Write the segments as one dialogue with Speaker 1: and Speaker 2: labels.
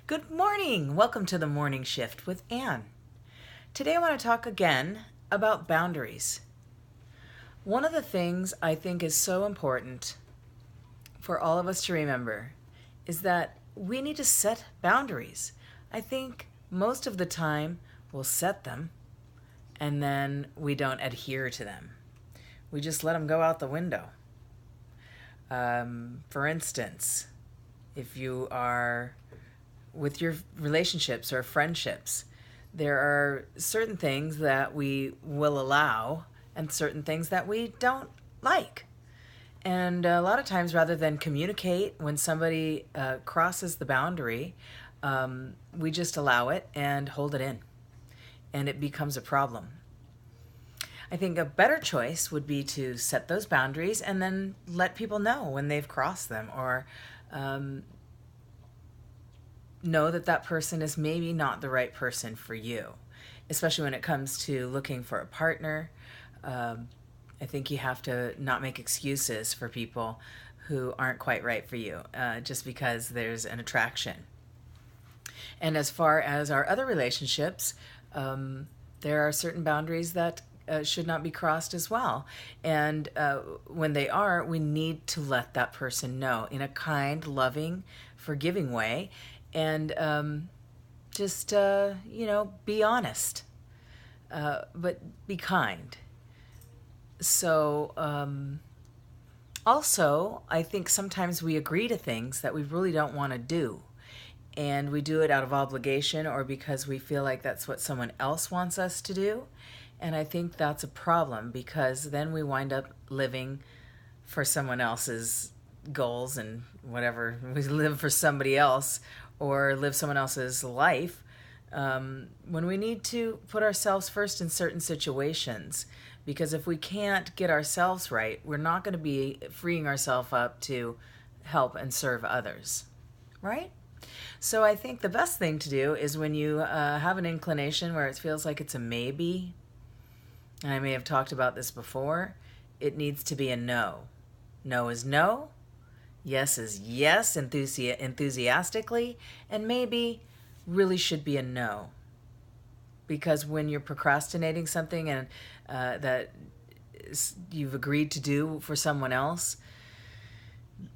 Speaker 1: Good morning. Welcome to the Morning Shift with Anne. Today I want to talk again about boundaries. One of the things I think is so important for all of us to remember is that we need to set boundaries. I think most of the time we'll set them and then we don't adhere to them. We just let them go out the window. For instance, if you are with your relationships or friendships, there are certain things that we will allow and certain things that we don't like. And a lot of times, rather than communicate when somebody crosses the boundary, we just allow it and hold it in, and it becomes a problem. I think a better choice would be to set those boundaries and then let people know when they've crossed them, or know that that person is maybe not the right person for you, especially when it comes to looking for a partner. I think you have to not make excuses for people who aren't quite right for you just because there's an attraction. And as far as our other relationships, there are certain boundaries that should not be crossed as well. And when they are, we need to let that person know in a kind, loving, forgiving way. And just, be honest, but be kind. So, also, I think sometimes we agree to things that we really don't want to do. And we do it out of obligation or because we feel like that's what someone else wants us to do. And I think that's a problem because then we wind up living for someone else's goals and whatever. We live for somebody else or live someone else's life when we need to put ourselves first in certain situations. Because if we can't get ourselves right, we're not going to be freeing ourselves up to help and serve others, right? So I think the best thing to do is when you have an inclination where it feels like it's a maybe, and I may have talked about this before, it needs to be a no. No is no, yes is yes, enthusiastically, and maybe really should be a no. Because when you're procrastinating something and that you've agreed to do for someone else,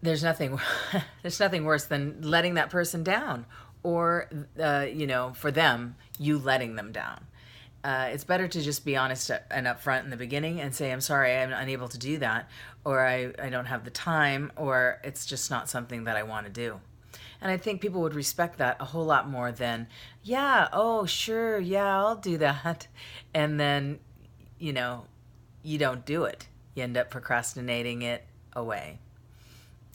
Speaker 1: there's nothing worse than letting that person down, or for them, you letting them down. It's better to just be honest and upfront in the beginning and say, I'm sorry, I'm unable to do that, or I don't have the time, or it's just not something that I want to do. And I think people would respect that a whole lot more than, yeah, oh, sure, yeah, I'll do that. And then, you don't do it. You end up procrastinating it away.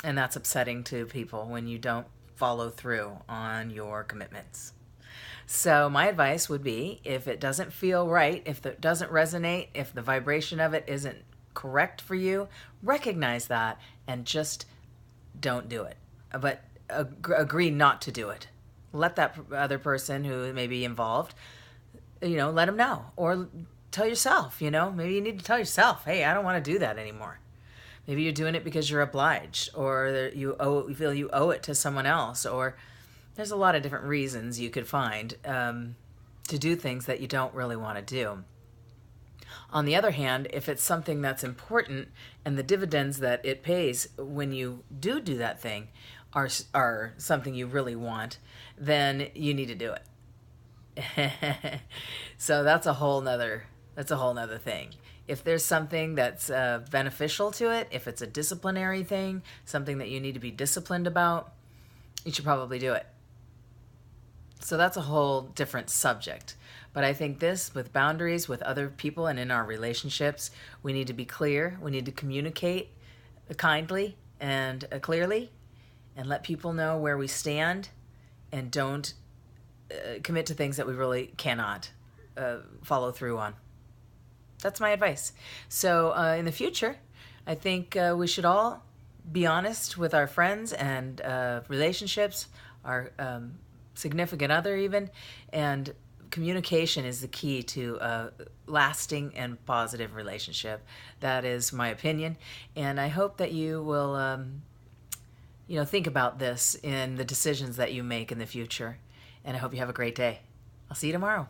Speaker 1: And that's upsetting to people when you don't follow through on your commitments. So my advice would be, if it doesn't feel right, if it doesn't resonate, if the vibration of it isn't correct for you, recognize that and just don't do it. But agree not to do it. Let that other person who may be involved, let them know. Or tell yourself, maybe you need to tell yourself, hey, I don't want to do that anymore. Maybe you're doing it because you're obliged, or you feel you owe it to someone else, or there's a lot of different reasons you could find to do things that you don't really want to do. On the other hand, if it's something that's important and the dividends that it pays when you do that thing are something you really want, then you need to do it. So that's a whole nother thing. If there's something that's beneficial to it, if it's a disciplinary thing, something that you need to be disciplined about, you should probably do it. So that's a whole different subject. But I think this, with boundaries with other people and in our relationships, we need to be clear. We need to communicate kindly and clearly and let people know where we stand, and don't commit to things that we really cannot follow through on. That's my advice. So in the future, I think we should all be honest with our friends and relationships, our significant other even, and communication is the key to a lasting and positive relationship. That is my opinion, and I hope that you will think about this in the decisions that you make in the future. And I hope you have a great day. I'll see you tomorrow.